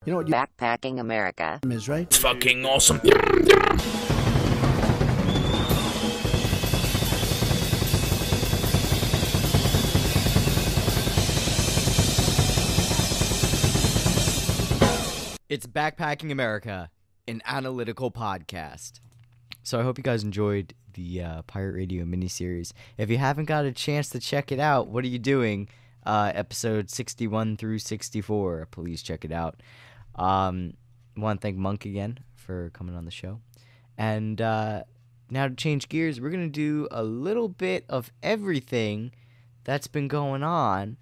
You know what Backpacking America is, right? It's fucking awesome. It's Backpacking America, an analytical podcast. So I hope you guys enjoyed the Pirate Radio miniseries. If you haven't got a chance to check it out, what are you doing? Episode 61 through 64. Please check it out. Want to thank Monk again for coming on the show. And now to change gears, we're going to do a little bit of everything that's been going on.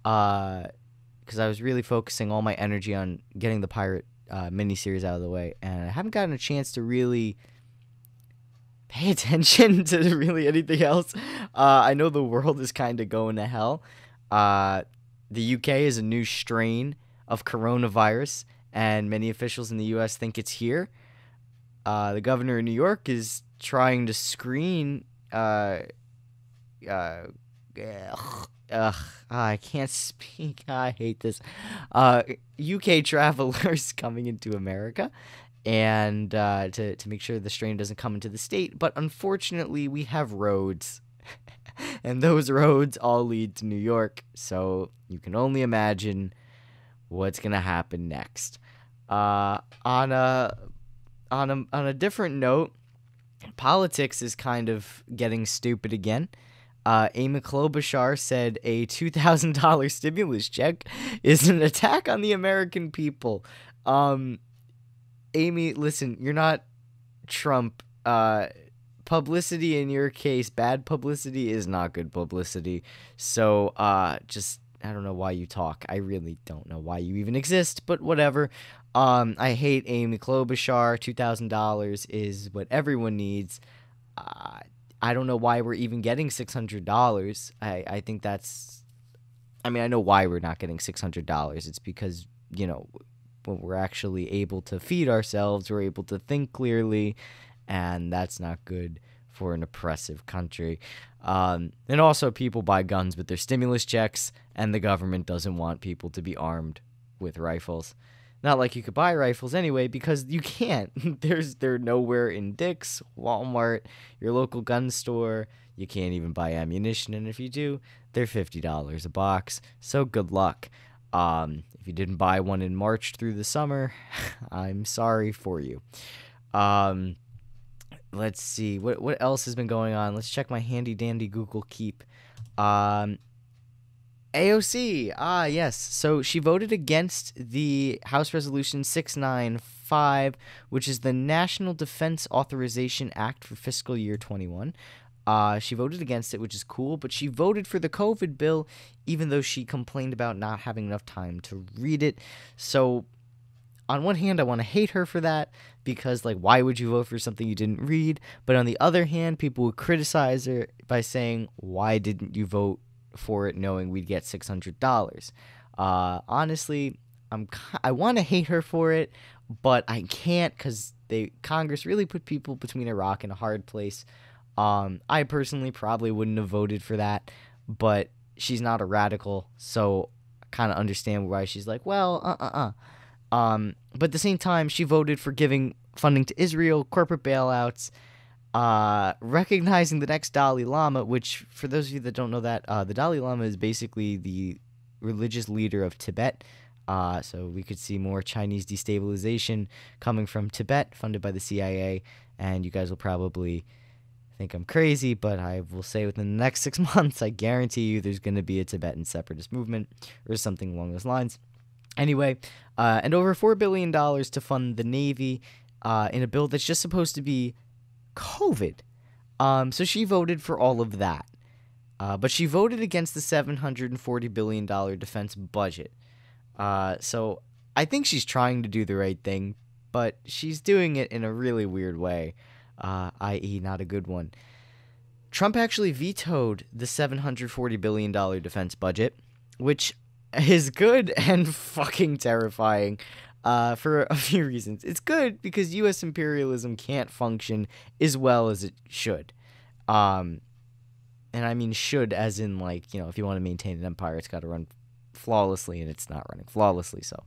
Because I was really focusing all my energy on getting the Pirate miniseries out of the way, and I haven't gotten a chance to really pay attention to really anything else. I know the world is kind of going to hell. The UK is a new strain of coronavirus, and many officials in the US think it's here. The governor of New York is trying to screen I can't speak. I hate this. UK travelers coming into America, and to make sure the strain doesn't come into the state. But unfortunately, we have roads, and those roads all lead to New York. So you can only imagine what's gonna happen next. On a different note, politics is kind of getting stupid again. Amy Klobuchar said a $2,000 stimulus check is an attack on the American people. Amy, listen, you're not Trump. Publicity in your case, bad publicity is not good publicity. So, I don't know why you talk. I really don't know why you even exist, but whatever. I hate Amy Klobuchar. $2,000 is what everyone needs. I don't know why we're even getting $600. I think that's... I mean, I know why we're not getting $600. It's because, when we're actually able to feed ourselves, we're able to think clearly, and that's not good for an oppressive country. And also, people buy guns with their stimulus checks, and the government doesn't want people to be armed with rifles. Not like you could buy rifles anyway, because you can't. They're nowhere in Dick's, Walmart, your local gun store. You can't even buy ammunition, and if you do, they're $50 a box. So good luck. If you didn't buy one in March through the summer, I'm sorry for you. Let's see. What else has been going on? Let's check my handy-dandy Google Keep. AOC, yes. So she voted against the House Resolution 695, which is the National Defense Authorization Act for fiscal year 21. She voted against it, which is cool, but she voted for the COVID bill, even though she complained about not having enough time to read it. So on one hand, I want to hate her for that, because, why would you vote for something you didn't read? But on the other hand, people would criticize her by saying, why didn't you vote for it knowing we'd get $600? Honestly, I want to hate her for it, but I can't, because Congress really put people between a rock and a hard place. I personally probably wouldn't have voted for that, but she's not a radical, so I kind of understand why she's like, well, but at the same time, she voted for giving funding to Israel, corporate bailouts, recognizing the next Dalai Lama, which, for those of you that don't know that, the Dalai Lama is basically the religious leader of Tibet. So we could see more Chinese destabilization coming from Tibet, funded by the CIA, and you guys will probably think I'm crazy, but I will say within the next 6 months, I guarantee you there's going to be a Tibetan separatist movement or something along those lines. Anyway, and over $4 billion to fund the Navy in a bill that's just supposed to be COVID. So she voted for all of that. But she voted against the $740 billion defense budget. So I think she's trying to do the right thing, but she's doing it in a really weird way, i.e. not a good one. Trump actually vetoed the $740 billion defense budget, which is good and fucking terrifying. For a few reasons. It's good because U.S. imperialism can't function as well as it should. And I mean should as in, if you want to maintain an empire, it's got to run flawlessly, and it's not running flawlessly, so.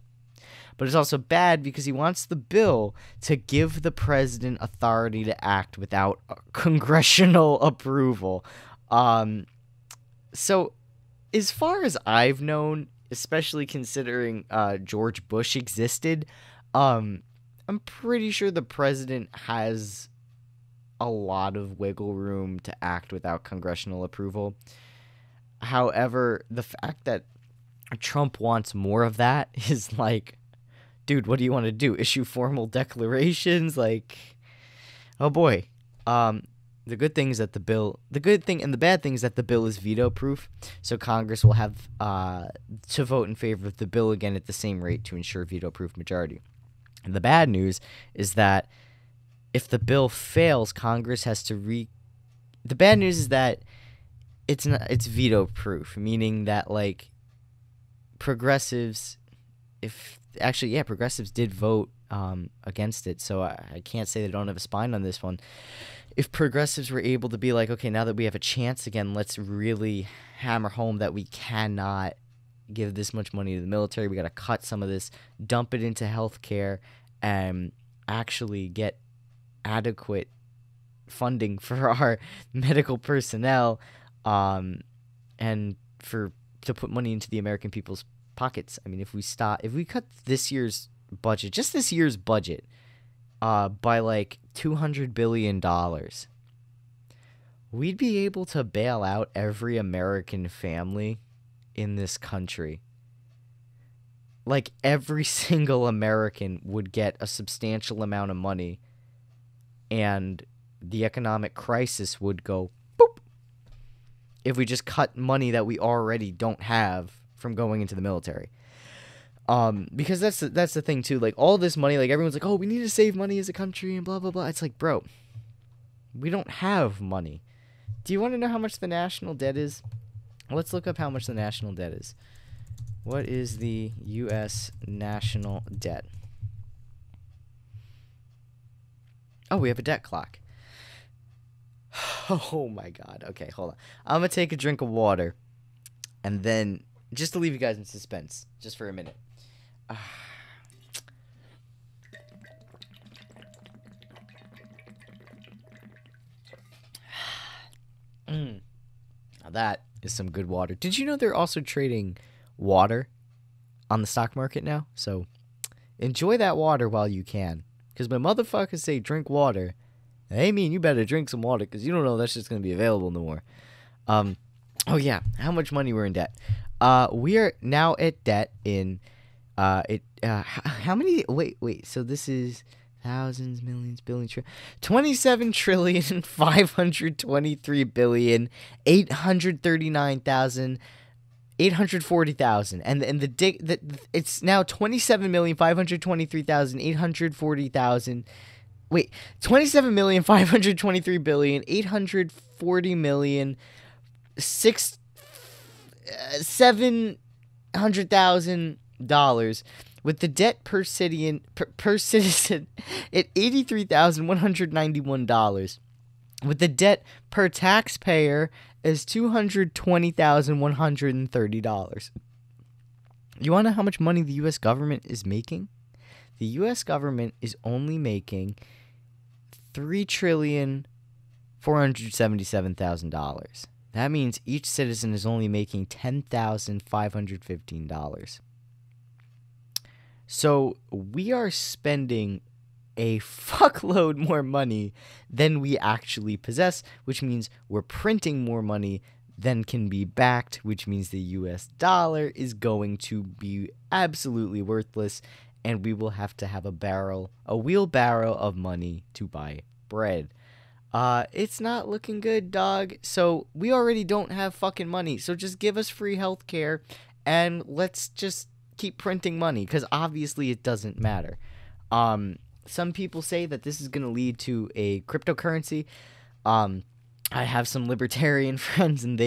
but it's also bad because he wants the bill to give the president authority to act without congressional approval. So as far as I've known, especially considering George Bush existed, I'm pretty sure the president has a lot of wiggle room to act without congressional approval. However, the fact that Trump wants more of that is like, dude, what do you want to do? Issue formal declarations? Like, oh boy. The good thing is that the good thing and the bad thing is that the bill is veto proof, so Congress will have to vote in favor of the bill again at the same rate to ensure veto proof majority. And the bad news is that if the bill fails, Congress has to the bad news is that it's veto proof, meaning that like progressives did vote against it, so I can't say they don't have a spine on this one. If progressives were able to be like, okay, now that we have a chance again, let's really hammer home that we cannot give this much money to the military. We got to cut some of this, dump it into healthcare, and actually get adequate funding for our medical personnel, and to put money into the American people's pockets. I mean, if we cut this year's budget, just this year's budget, by like $200 billion, we'd be able to bail out every American family in this country. Like, every single American would get a substantial amount of money, and the economic crisis would go boop if we just cut money that we already don't have from going into the military. Because that's the thing too. Like, all this money, like, everyone's like, oh, we need to save money as a country and blah blah blah. It's like, bro, we don't have money. Do you want to know how much the national debt is? Let's look up how much the national debt is. What is the U.S. national debt? Oh, we have a debt clock. Oh my god. Okay, hold on. I'm gonna take a drink of water, and then just to leave you guys in suspense, just for a minute. Now that is some good water. Did you know they're also trading water on the stock market now? So enjoy that water while you can. Because when motherfuckers say drink water, they mean you better drink some water, because you don't know that's just going to be available no more. Oh yeah, how much money we're in debt? We are now at debt in how many? Wait. So this is thousands, millions, billions, 27,523,839,840,000, and it's now 27,523,840,000. Wait, 27,523,700,000, with the debt per citizen at $83,191, with the debt per taxpayer as $220,130. You want to know how much money the U.S. government is making? The U.S. government is only making $3,477,000. That means each citizen is only making $10,515. So we are spending a fuckload more money than we actually possess, which means we're printing more money than can be backed, which means the US dollar is going to be absolutely worthless, and we will have to have a wheelbarrow of money to buy bread. It's not looking good, dog. So we already don't have fucking money. So just give us free healthcare, and let's just keep printing money, because obviously it doesn't matter. Some people say that this is going to lead to a cryptocurrency. I have some libertarian friends, and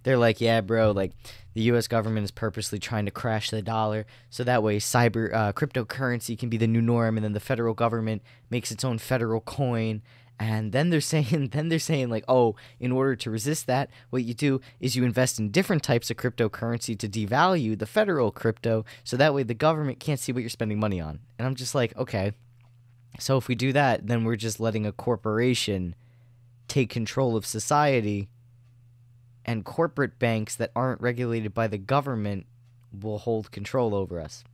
they're like, yeah, bro, like, the U.S. government is purposely trying to crash the dollar, so that way cryptocurrency can be the new norm, and then the federal government makes its own federal coin, And then they're saying, like, oh, in order to resist that, what you do is you invest in different types of cryptocurrency to devalue the federal crypto, so that way the government can't see what you're spending money on. And I'm just like, okay, so if we do that, then we're just letting a corporation take control of society, and corporate banks that aren't regulated by the government will hold control over us.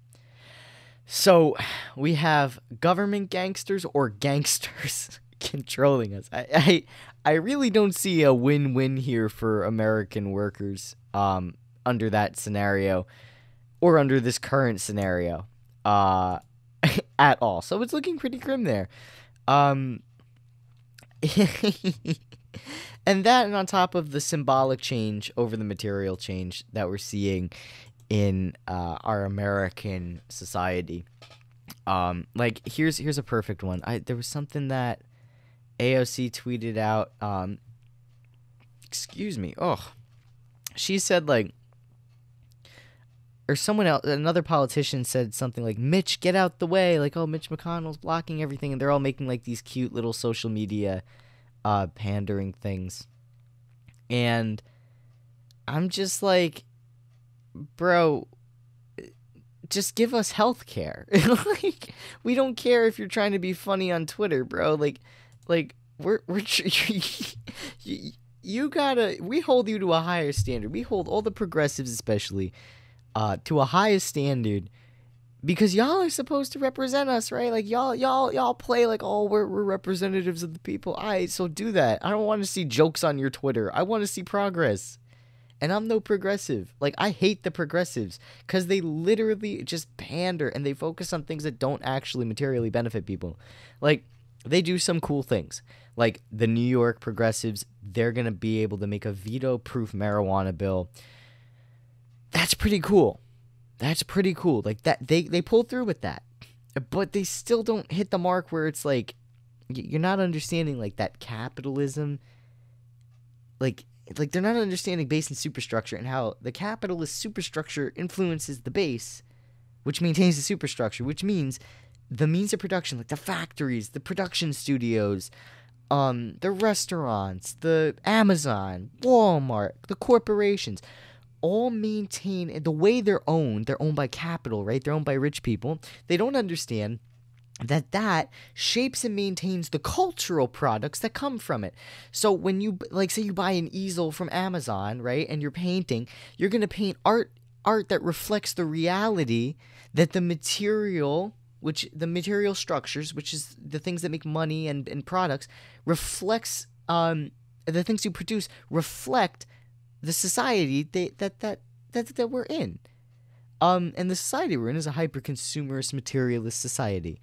So we have government gangsters or gangsters controlling us. I really don't see a win-win here for American workers under that scenario, or under this current scenario at all. So it's looking pretty grim there. And that, and on top of the symbolic change over the material change that we're seeing in our American society. Like, here's a perfect one. There was something that AOC tweeted out. Excuse me. Oh, she said, like, or someone else, another politician said something like, Mitch, get out the way. Like, oh, Mitch McConnell's blocking everything. And they're all making, like, these cute little social media pandering things. And I'm just like, bro, just give us health care. Like, we don't care if you're trying to be funny on Twitter, bro. Like we're you gotta, we hold you to a higher standard. We hold all the progressives especially to a higher standard, because y'all are supposed to represent us, right? Like, y'all play like, oh, we're representatives of the people. So do that. I don't want to see jokes on your Twitter. I want to see progress. And I'm no progressive. Like, I hate the progressives because they literally just pander and they focus on things that don't actually materially benefit people. Like, they do some cool things. Like, the New York progressives, they're going to be able to make a veto-proof marijuana bill. That's pretty cool. That's pretty cool. Like, that they pulled through with that. But they still don't hit the mark where it's like, you're not understanding, like, that capitalism, like they're not understanding base and superstructure, and how the capitalist superstructure influences the base, which maintains the superstructure, which means the means of production, like the factories, the production studios, the restaurants, the Amazon, Walmart, the corporations, all maintain the way they're owned. They're owned by capital, right? They're owned by rich people. They don't understand that shapes and maintains the cultural products that come from it. So when you, like, say you buy an easel from Amazon, right, and you're painting, you're going to paint art that reflects the reality that the material structures, which is the things that make money and products, reflects, the things you produce reflect the society that we're in. And the society we're in is a hyper-consumerist, materialist society,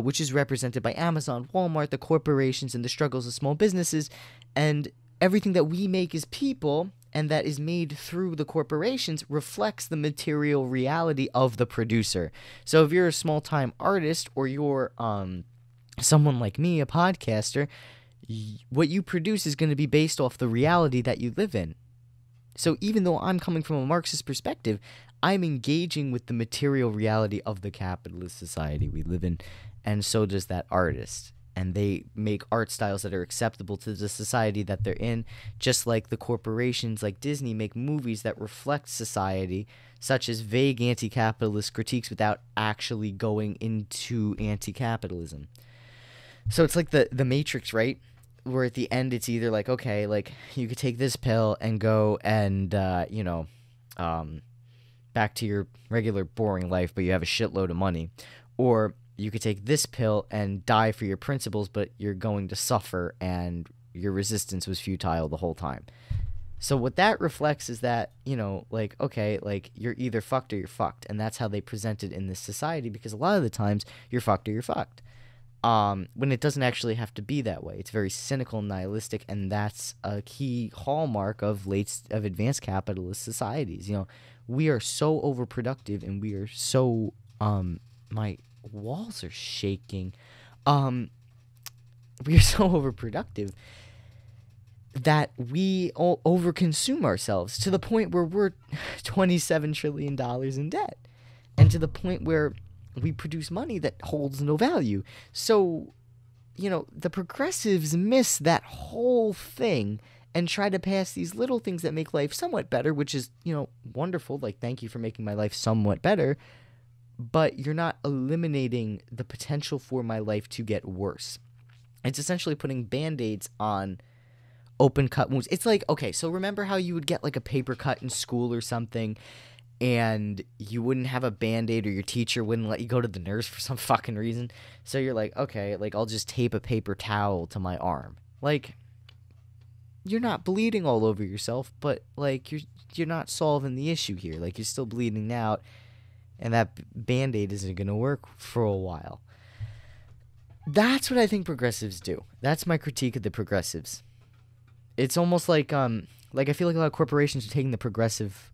which is represented by Amazon, Walmart, the corporations, and the struggles of small businesses. And everything that we make as people, and that is made through the corporations, reflects the material reality of the producer. So if you're a small-time artist, or you're someone like me, a podcaster, what you produce is going to be based off the reality that you live in. So even though I'm coming from a Marxist perspective, I'm engaging with the material reality of the capitalist society we live in, and so does that artist. And they make art styles that are acceptable to the society that they're in, just like the corporations like Disney make movies that reflect society, such as vague anti-capitalist critiques without actually going into anti-capitalism. So it's like the Matrix, right? Where at the end it's either like, okay, like, you could take this pill and go and, back to your regular boring life, but you have a shitload of money. Or you could take this pill and die for your principles, but you're going to suffer and your resistance was futile the whole time. So what that reflects is that, like, okay, like, you're either fucked or you're fucked. And that's how they present it in this society, because a lot of the times you're fucked or you're fucked. When it doesn't actually have to be that way. It's very cynical and nihilistic, and that's a key hallmark of advanced capitalist societies. We are so overproductive, and we are so, my walls are shaking. We are so overproductive that we all overconsume ourselves to the point where we're $27 trillion in debt, and to the point where we produce money that holds no value. So the progressives miss that whole thing and try to pass these little things that make life somewhat better, which is, wonderful. Like, thank you for making my life somewhat better. But you're not eliminating the potential for my life to get worse. It's essentially putting Band-Aids on open cut wounds. It's like, okay, so remember how you would get like a paper cut in school or something, and you wouldn't have a Band-Aid, or your teacher wouldn't let you go to the nurse for some fucking reason? So you're like, okay, like, I'll just tape a paper towel to my arm. Like, you're not bleeding all over yourself, but like you're not solving the issue here. Like, you're still bleeding out, and that Band-Aid isn't going to work for a while. That's what I think progressives do. That's my critique of the progressives. It's almost like I feel like a lot of corporations are taking the progressive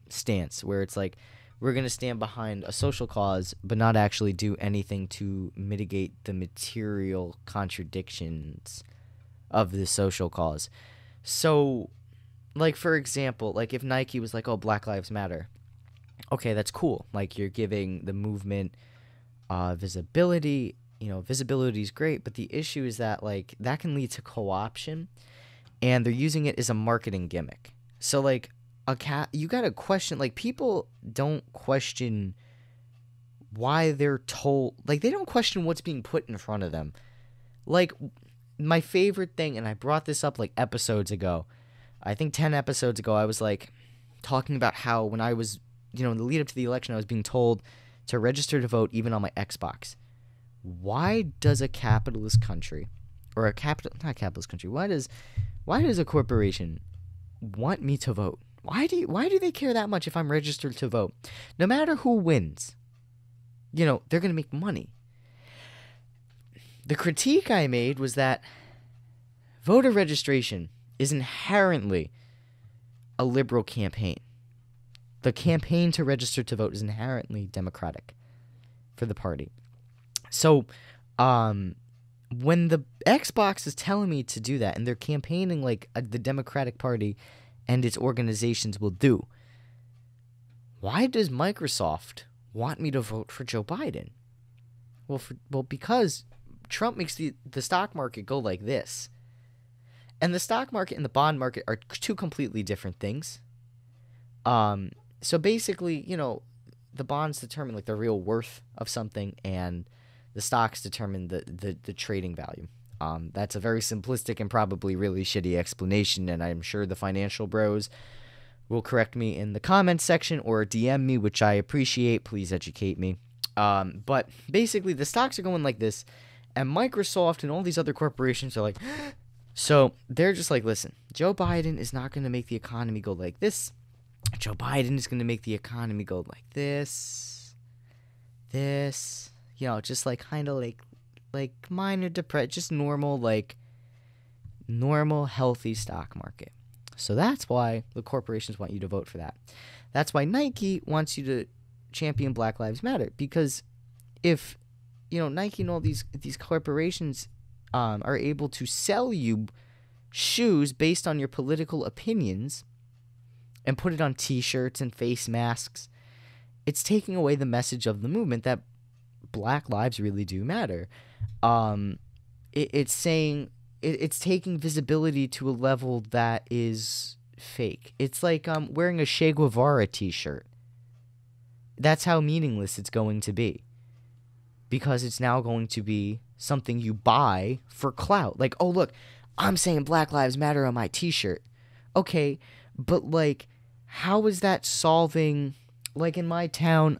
stance, where it's like, we're going to stand behind a social cause but not actually do anything to mitigate the material contradictions of the social cause. So, like, for example, like if Nike was like, oh, Black Lives Matter. Okay, that's cool. Like, you're giving the movement visibility. Visibility is great, but the issue is that, like, that can lead to co-option, and they're using it as a marketing gimmick. So, like, you gotta question, like, people don't question why they're told, like, they don't question what's being put in front of them. Like, my favorite thing, and I brought this up like episodes ago, I think 10 episodes ago, I was like talking about how when I was, in the lead up to the election, I was being told to register to vote even on my Xbox. Why does a capitalist country, or not capitalist country, why does a corporation want me to vote? Why do they care that much if I'm registered to vote? No matter who wins, they're going to make money. The critique I made was that voter registration is inherently a liberal campaign. The campaign to register to vote is inherently democratic for the party. So, when the Xbox is telling me to do that, and they're campaigning like the Democratic Party and its organizations will do, why does Microsoft want me to vote for Joe Biden? Well, because Trump makes the stock market go like this. And the stock market and the bond market are two completely different things. So basically, the bonds determine like the real worth of something, and the stocks determine the trading value. That's a very simplistic and probably really shitty explanation, and I'm sure the financial bros will correct me in the comments section or DM me, which I appreciate. Please educate me. But basically, the stocks are going like this, and Microsoft and all these other corporations are like, so they're just like, listen, Joe Biden is not going to make the economy go like this. Joe Biden is going to make the economy go like this, just like kind of like minor depression, just normal, healthy stock market. So that's why the corporations want you to vote for that. That's why Nike wants you to champion Black Lives Matter, because if Nike and all these corporations are able to sell you shoes based on your political opinions and put it on t-shirts and face masks, it's taking away the message of the movement that Black lives really do matter. It's saying it's taking visibility to a level that is fake. It's like wearing a Che Guevara t-shirt. That's how meaningless it's going to be, because it's now going to be something you buy for clout. Like, oh, look, I'm saying Black Lives Matter on my t-shirt. Okay, but like, how is that solving, like in my town,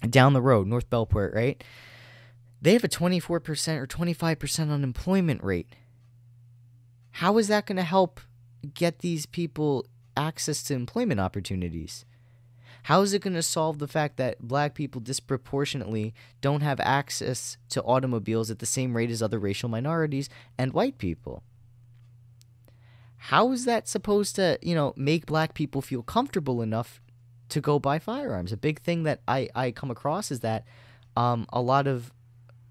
down the road, North Bellport, right? They have a 24% or 25% unemployment rate. How is that going to help get these people access to employment opportunities? How is it going to solve the fact that Black people disproportionately don't have access to automobiles at the same rate as other racial minorities and white people? How is that supposed to, make Black people feel comfortable enough to go buy firearms? A big thing that I come across is that a lot of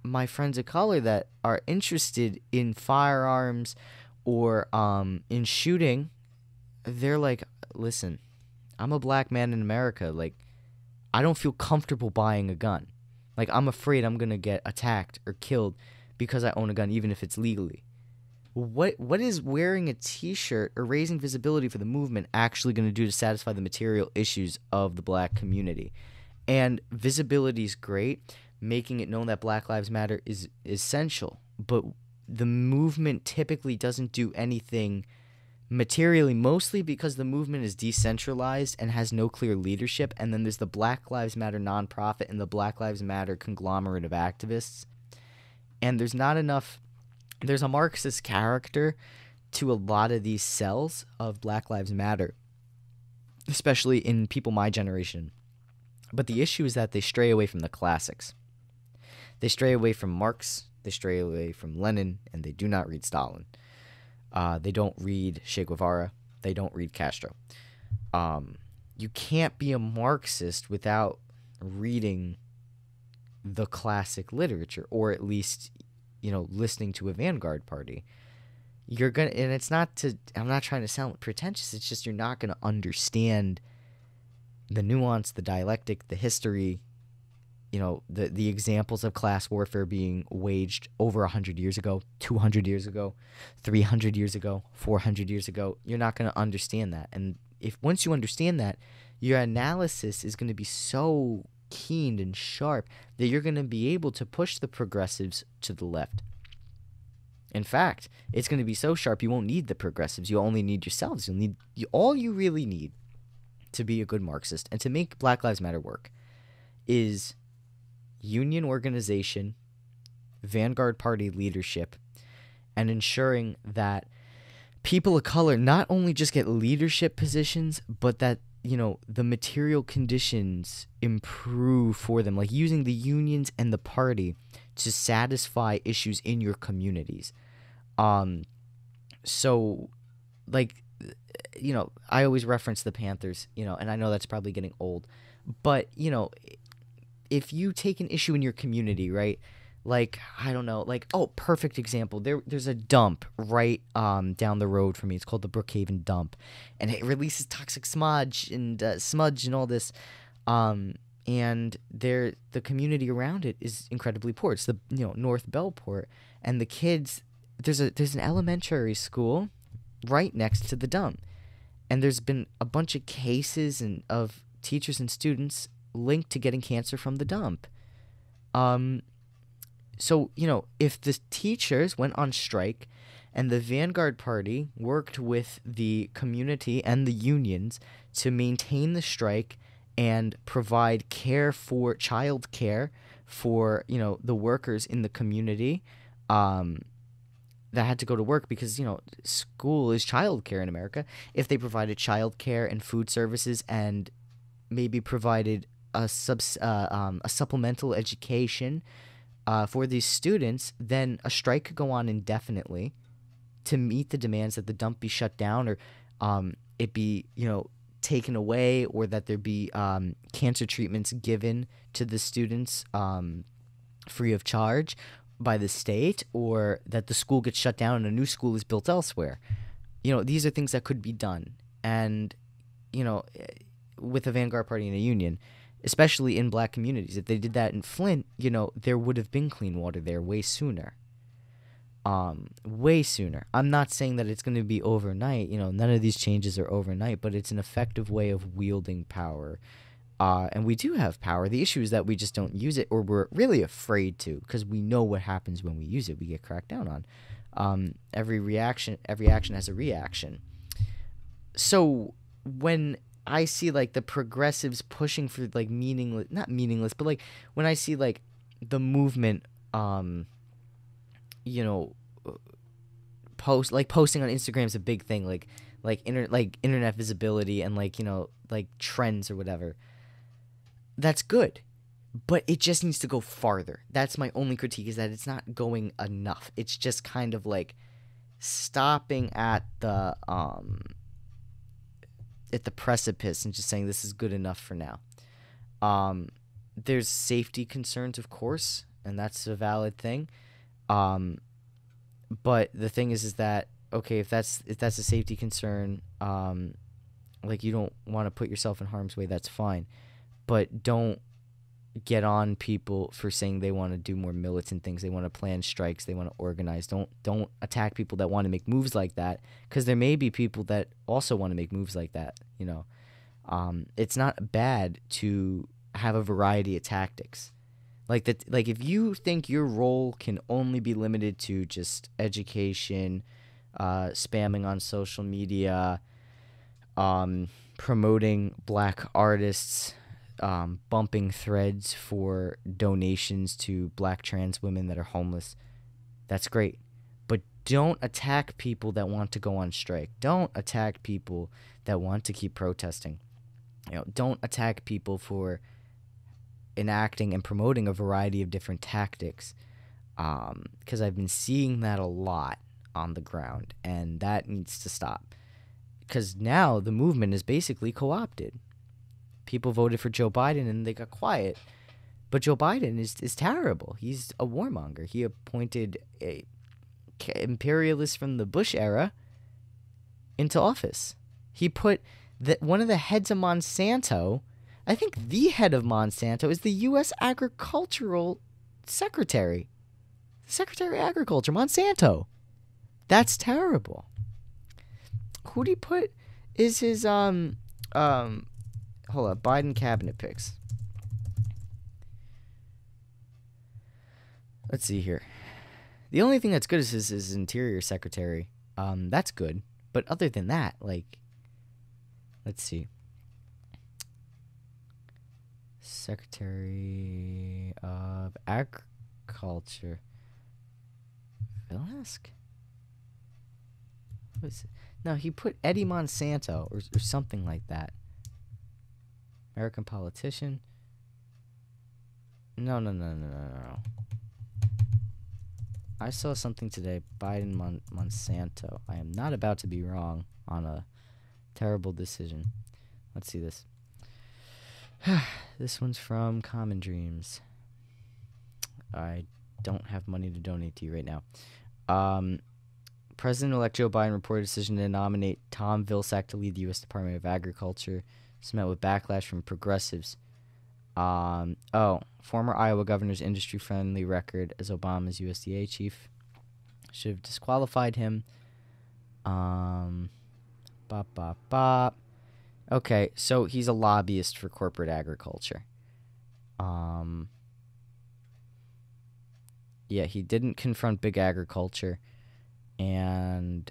my friends of color that are interested in firearms or in shooting, they're like, listen, I'm a Black man in America. Like, I don't feel comfortable buying a gun. Like, I'm afraid I'm gonna get attacked or killed because I own a gun, even if it's legally. What is wearing a T-shirt or raising visibility for the movement actually going to do to satisfy the material issues of the black community? And visibility is great. Making it known that Black Lives Matter is essential, but the movement typically doesn't do anything materially, mostly because the movement is decentralized and has no clear leadership. And then there's the Black Lives Matter nonprofit and the Black Lives Matter conglomerate of activists. And there's not enough. There's a Marxist character to a lot of these cells of Black Lives Matter, especially in people my generation. But the issue is that they stray away from the classics. They stray away from Marx, they stray away from Lenin, and they do not read Stalin. They don't read Che Guevara. They don't read Castro. You can't be a Marxist without reading the classic literature, or at least, listening to a vanguard party. You're gonna, and it's not to, I'm not trying to sound pretentious, it's just you're not gonna understand the nuance, the dialectic, the history, the examples of class warfare being waged over 100 years ago, 200 years ago, 300 years ago, 400 years ago. You're not going to understand that. And once you understand that, your analysis is going to be so keen and sharp that you're going to be able to push the progressives to the left. In fact, it's going to be so sharp you won't need the progressives. You only need yourselves. All you really need to be a good Marxist and to make Black Lives Matter work is union organization, vanguard party leadership, and ensuring that people of color not only just get leadership positions, but that, the material conditions improve for them, like using the unions and the party to satisfy issues in your communities. So, like, I always reference the Panthers, and I know that's probably getting old, but, if you take an issue in your community, right? Like, I don't know, perfect example. There's a dump right down the road from me. It's called the Brookhaven Dump, and it releases toxic smudge and all this. And the community around it is incredibly poor. It's the North Bellport, and the kids. There's an elementary school right next to the dump, and there's been a bunch of cases of teachers and students linked to getting cancer from the dump. So, if the teachers went on strike and the vanguard party worked with the community and the unions to maintain the strike and provide child care for, the workers in the community, that had to go to work because, school is child care in America. If they provided child care and food services and maybe provided a supplemental education for these students, then a strike could go on indefinitely to meet the demands that the dump be shut down, or it be taken away, or that there be cancer treatments given to the students free of charge by the state, or that the school gets shut down and a new school is built elsewhere. These are things that could be done, and with a vanguard party and a union, especially in black communities. If they did that in Flint, there would have been clean water there way sooner. Way sooner. I'm not saying that it's going to be overnight. None of these changes are overnight, but it's an effective way of wielding power. And we do have power. The issue is that we just don't use it, or we're really afraid to, because we know what happens when we use it. We get cracked down on. Every action has a reaction. So when I see the progressives pushing for not meaningless, but when I see the movement, posting on Instagram is a big thing, internet visibility and trends or whatever. That's good, but it just needs to go farther. That's my only critique, is that it's not going enough. It's just kind of stopping at the precipice and just saying this is good enough for now. There's safety concerns, of course, and that's a valid thing. But the thing is that, okay, if that's a safety concern, you don't want to put yourself in harm's way, that's fine. But don't get on people for saying they want to do more militant things. They want to plan strikes. They want to organize. Don't attack people that want to make moves like that, because there may be people that also want to make moves like that. It's not bad to have a variety of tactics. Like that. Like if you think your role can only be limited to just education, spamming on social media, promoting black artists, bumping threads for donations to black trans women that are homeless, that's great. But don't attack people that want to go on strike. Don't attack people that want to keep protesting. Don't attack people for enacting and promoting a variety of different tactics, because I've been seeing that a lot on the ground, and that needs to stop. Because now the movement is basically co-opted. People voted for Joe Biden and they got quiet. But Joe Biden is terrible. He's a warmonger. He appointed a imperialist from the Bush era into office. He put one of the heads of Monsanto, I think the head of Monsanto, is the U.S. Agricultural Secretary. Secretary of Agriculture, Monsanto. That's terrible. Who'd he put is his, hold up, Biden cabinet picks. Let's see here. The only thing that's good is his interior secretary. That's good. But other than that, like, let's see. Secretary of Agriculture. Vilsack? What is it? No, he put Eddie Monsanto or something like that. American politician. No. I saw something today. Biden Monsanto. I am not about to be wrong on a terrible decision. Let's see this. This one's from Common Dreams. I don't have money to donate to you right now. President-elect Joe Biden reported a decision to nominate Tom Vilsack to lead the U.S. Department of Agriculture. This met with backlash from progressives. Former Iowa governor's industry-friendly record as Obama's USDA chief should have disqualified him. Okay, so he's a lobbyist for corporate agriculture. Yeah, he didn't confront big agriculture. And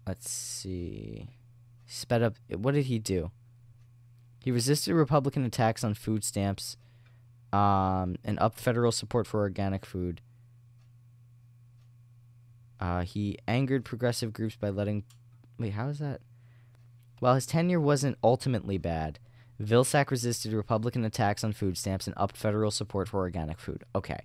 let's see. Sped up. What did he do? He resisted Republican attacks on food stamps, and upped federal support for organic food. He angered progressive groups by letting... Wait, how is that? While his tenure wasn't ultimately bad, Vilsack resisted Republican attacks on food stamps and upped federal support for organic food. Okay.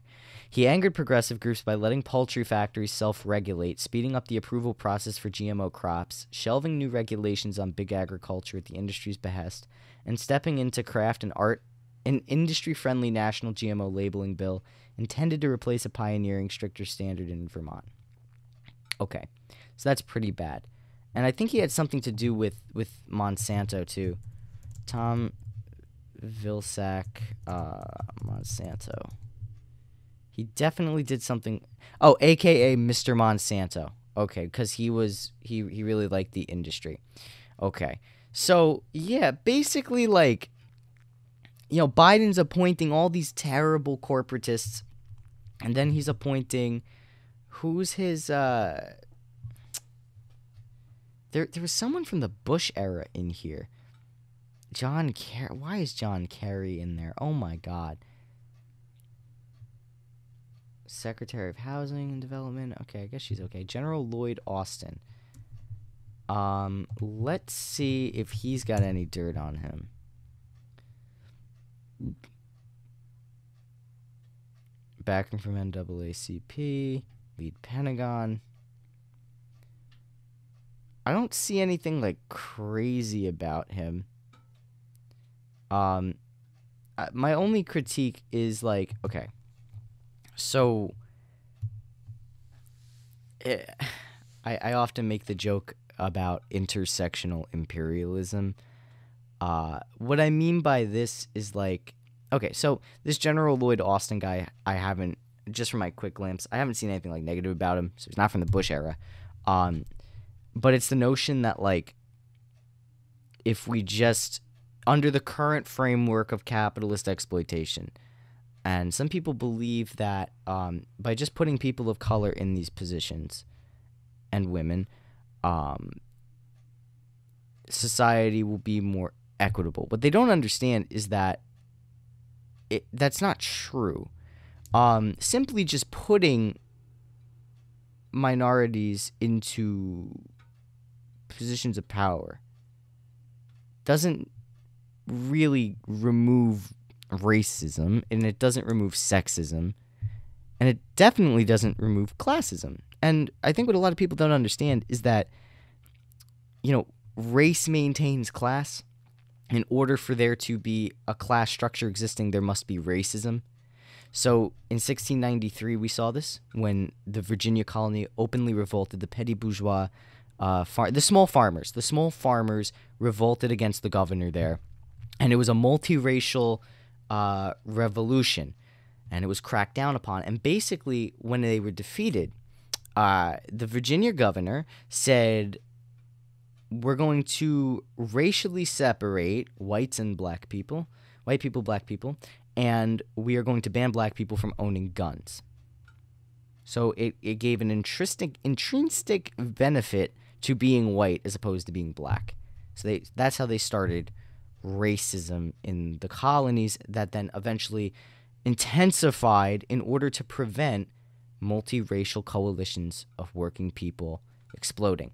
He angered progressive groups by letting poultry factories self-regulate, speeding up the approval process for GMO crops, shelving new regulations on big agriculture at the industry's behest, and stepping in to craft an industry-friendly national GMO labeling bill intended to replace a pioneering stricter standard in Vermont. Okay. So that's pretty bad. And I think he had something to do with Monsanto, too. Tom Vilsack, Monsanto. He definitely did something. Oh, a.k.a. Mr. Monsanto. Okay, because he really liked the industry. Okay. So, yeah, basically, like, Biden's appointing all these terrible corporatists, and then he's appointing, who's his, There was someone from the Bush era in here. John Kerry. Why is John Kerry in there? Oh, my God. Secretary of Housing and Development. Okay, I guess she's okay. General Lloyd Austin. Let's see if he's got any dirt on him. Backing from NAACP. Lead Pentagon. I don't see anything, like, crazy about him. My only critique is, like, okay. So, I often make the joke about intersectional imperialism. What I mean by this is, like, Okay, so this General Lloyd Austin guy, I haven't, just from my quick glimpse, I haven't seen anything like negative about him. So he's not from the Bush era. Um, but it's the notion that like if we just under the current framework of capitalist exploitation, and some people believe that by just putting people of color in these positions and women, society will be more equitable. What they don't understand is that that's not true. Simply just putting minorities into positions of power doesn't really remove racism, and it doesn't remove sexism, and it definitely doesn't remove classism. And I think what a lot of people don't understand is that, race maintains class. In order for there to be a class structure existing, there must be racism. So in 1693, we saw this when the Virginia colony openly revolted. The petty bourgeois, the small farmers revolted against the governor there. And it was a multiracial revolution, and it was cracked down upon. And basically, when they were defeated, the Virginia governor said, we're going to racially separate whites and black people, black people, and we are going to ban black people from owning guns. So it gave an intrinsic benefit to being white as opposed to being black. So that's how they started racism in the colonies, that then eventually intensified in order to prevent multiracial coalitions of working people exploding.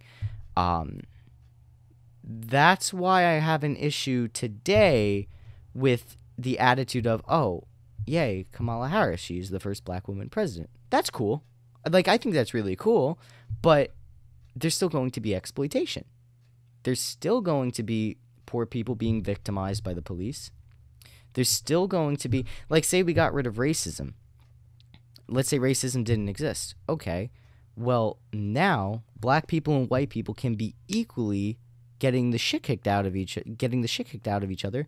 That's why I have an issue today with the attitude of, oh, yay, Kamala Harris, she's the first black woman president. That's cool. Like, I think that's really cool, but there's still going to be exploitation. There's still going to be poor people being victimized by the police. There's still going to be, like, say we got rid of racism. Let's say racism didn't exist. Okay, well, now black people and white people can be equally getting the shit kicked out of each other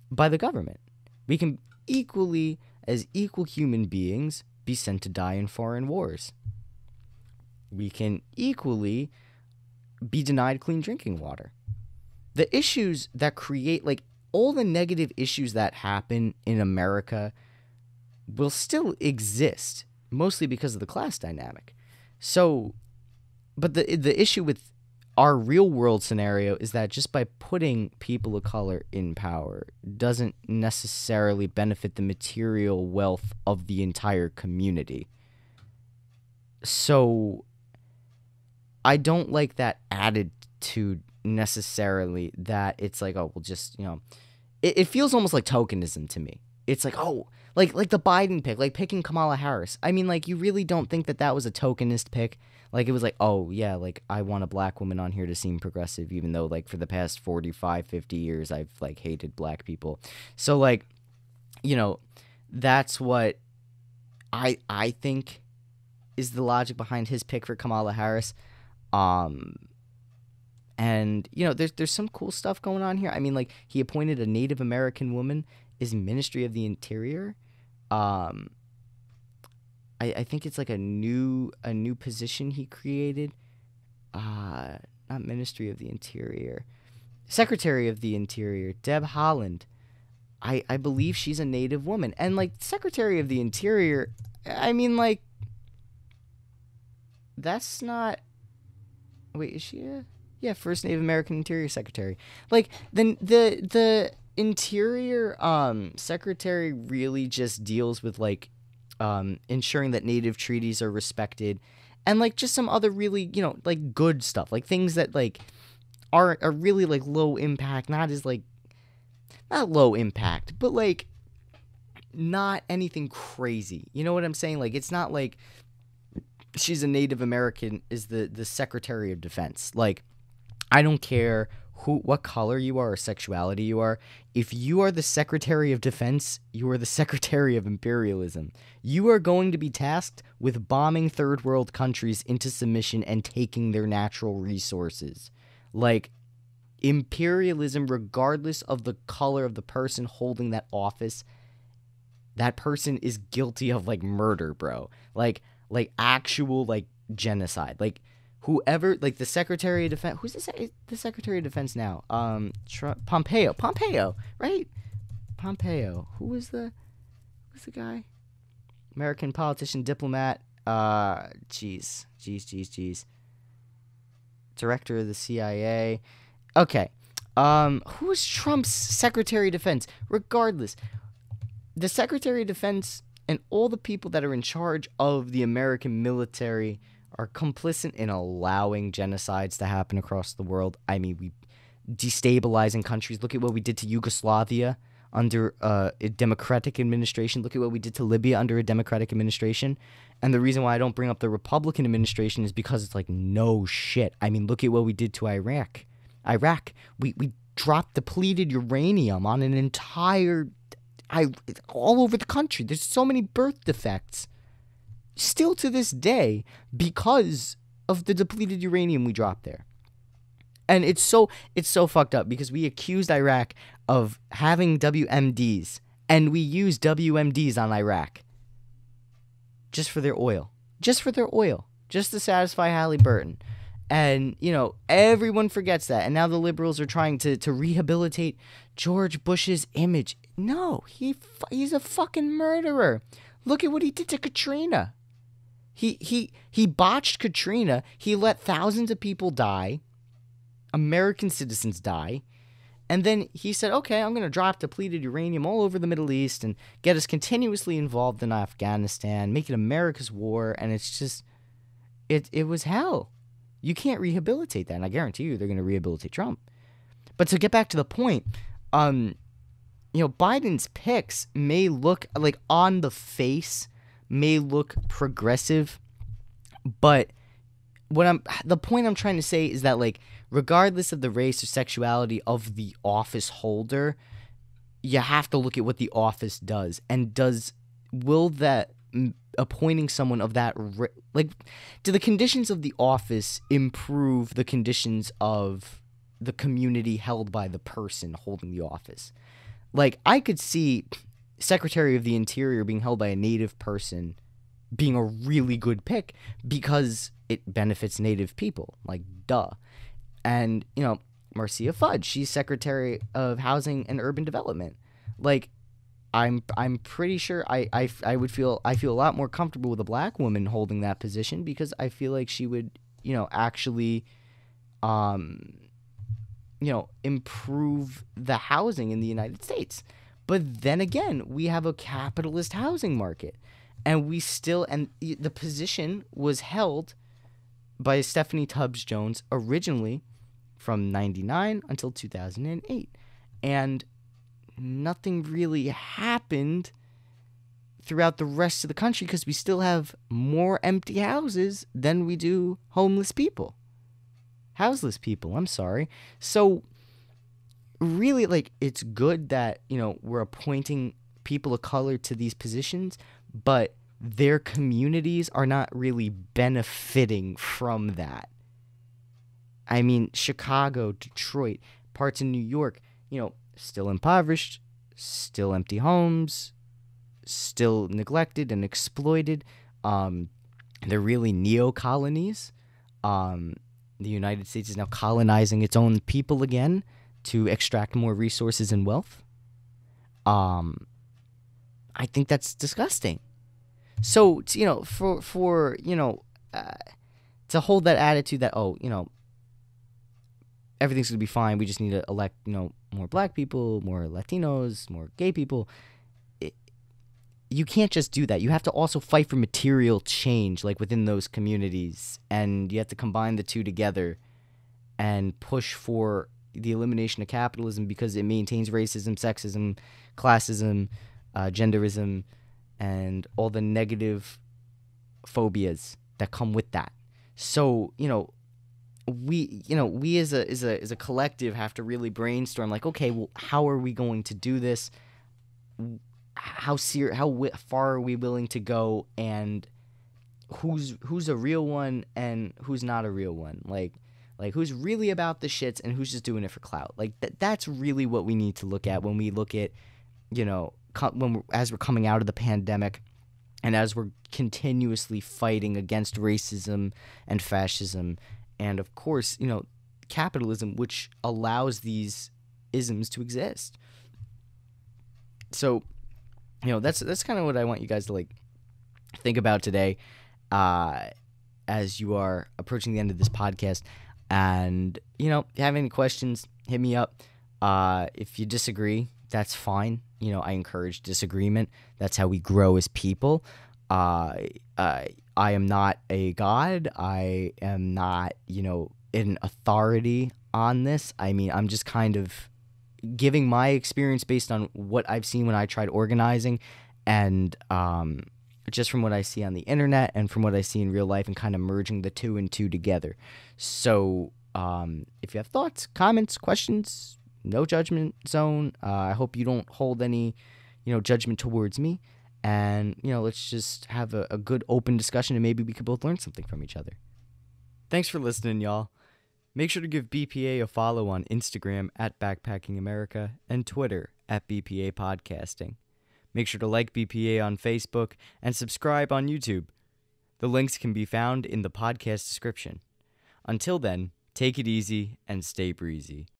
by the government. We can equally, as equal human beings, be sent to die in foreign wars. We can equally be denied clean drinking water. The issues that create, like, all the negative issues that happen in America will still exist, mostly because of the class dynamic. So, but the issue with our real world scenario is that just by putting people of color in power doesn't necessarily benefit the material wealth of the entire community. So I don't like that attitude necessarily, that it's like, oh, well, just, it feels almost like tokenism to me. It's like, oh, like the Biden pick, like picking Kamala Harris. I mean, like, you really don't think that was a tokenist pick? Like, it was like, oh, yeah, like, I want a black woman on here to seem progressive, even though, like, for the past 45, 50 years, I've, like, hated black people. So, like, that's what I think is the logic behind his pick for Kamala Harris. And, there's some cool stuff going on here. I mean, like, he appointed a Native American woman as Ministry of the Interior. I think it's like a new position he created. Not Ministry of the Interior. Secretary of the Interior, Deb Haaland. I believe she's a Native woman. And, like, Secretary of the Interior, I mean, like, that's not... Wait, is she a... Yeah, first Native American Interior Secretary. Like, the Interior Secretary really just deals with, like, ensuring that Native treaties are respected, and, like, just some other really, like, good stuff, like things that, like, are really, like, low impact, not low impact, but, like, not anything crazy. You know what I'm saying? Like, it's not like she's a Native American is the Secretary of Defense. Like, I don't care what color you are or sexuality you are. If you are the Secretary of Defense, you are the Secretary of Imperialism. You are going to be tasked with bombing third world countries into submission and taking their natural resources. Like, imperialism, regardless of the color of the person holding that office, that person is guilty of like murder, bro. Like actual like genocide. Like whoever, like the Secretary of Defense. Who's the Secretary of Defense now? Pompeo, right? Pompeo. Who's the guy? American politician, diplomat. Jeez. Director of the CIA. Okay. Who is Trump's Secretary of Defense? Regardless, the Secretary of Defense and all the people that are in charge of the American military are complicit in allowing genocides to happen across the world. I mean, we destabilizing countries. Look at what we did to Yugoslavia under a democratic administration. Look at what we did to Libya under a democratic administration. And the reason why I don't bring up the Republican administration is because it's like, no shit. I mean, look at what we did to Iraq. We dropped depleted uranium on an entire, all over the country. There's so many birth defects still to this day because of the depleted uranium we dropped there. And it's so fucked up because we accused Iraq of having WMDs, and we used WMDs on Iraq just for their oil, just to satisfy Halliburton. And, you know, everyone forgets that. And now the liberals are trying to rehabilitate George Bush's image. No, he's a fucking murderer. Look at what he did to Katrina. He botched Katrina. He let thousands of people die. American citizens die. And then he said, okay, I'm going to drop depleted uranium all over the Middle East and get us continuously involved in Afghanistan, make it America's war. And it's just, it was hell. You can't rehabilitate that. And I guarantee you they're going to rehabilitate Trump. But to get back to the point, you know, Biden's picks may look like on the face, may look progressive, but the point I'm trying to say is that, like, regardless of the race or sexuality of the office holder, you have to look at what the office does. And will that appointing someone of that, like, do the conditions of the office improve the conditions of the community held by the person holding the office? Like, I could see Secretary of the Interior being held by a Native person being a really good pick because it benefits Native people. Like, duh. And, you know, Marcia Fudge, she's Secretary of Housing and Urban Development. Like, I'm pretty sure I feel a lot more comfortable with a black woman holding that position because I feel like she would, you know, actually, you know, improve the housing in the United States. But then again, we have a capitalist housing market, and the position was held by Stephanie Tubbs Jones originally from 1999 until 2008. And nothing really happened throughout the rest of the country because we still have more empty houses than we do houseless people. I'm sorry. So really, like, it's good that, you know, we're appointing people of color to these positions, but their communities are not really benefiting from that. I mean, Chicago, Detroit, parts of New York, you know, still impoverished, still empty homes, still neglected and exploited. They're really neo-colonies. The United States is now colonizing its own people again to extract more resources and wealth. I think that's disgusting. So, you know, for you know, to hold that attitude that, oh, you know, everything's going to be fine, we just need to elect, you know, more black people, more Latinos, more gay people. You can't just do that. You have to also fight for material change, like, within those communities. And you have to combine the two together and push for the elimination of capitalism because it maintains racism, sexism, classism, genderism, and all the negative phobias that come with that. So, you know, we as a collective have to really brainstorm, like, okay, well, how are we going to do this? How far are we willing to go, and who's a real one and who's not a real one? Like who's really about the shits and who's just doing it for clout? Like, that's really what we need to look at when we look at, you know, as we're coming out of the pandemic, and as we're continuously fighting against racism and fascism, and of course, capitalism, which allows these isms to exist. So, that's kind of what I want you guys to think about today, as you are approaching the end of this podcast. And if you have any questions, hit me up. If you disagree, that's fine. I encourage disagreement. That's how we grow as people. I am not a god. I am not, an authority on this. I mean, I'm just kind of giving my experience based on what I've seen when I tried organizing, and just from what I see on the internet and from what I see in real life, and kind of merging the two and two together. So if you have thoughts, comments, questions, no judgment zone. I hope you don't hold any, judgment towards me. And, let's just have a good open discussion, and maybe we could both learn something from each other. Thanks for listening, y'all. Make sure to give BPA a follow on Instagram at Backpacking America and Twitter at BPA Podcasting. Make sure to like BPA on Facebook and subscribe on YouTube. The links can be found in the podcast description. Until then, take it easy and stay breezy.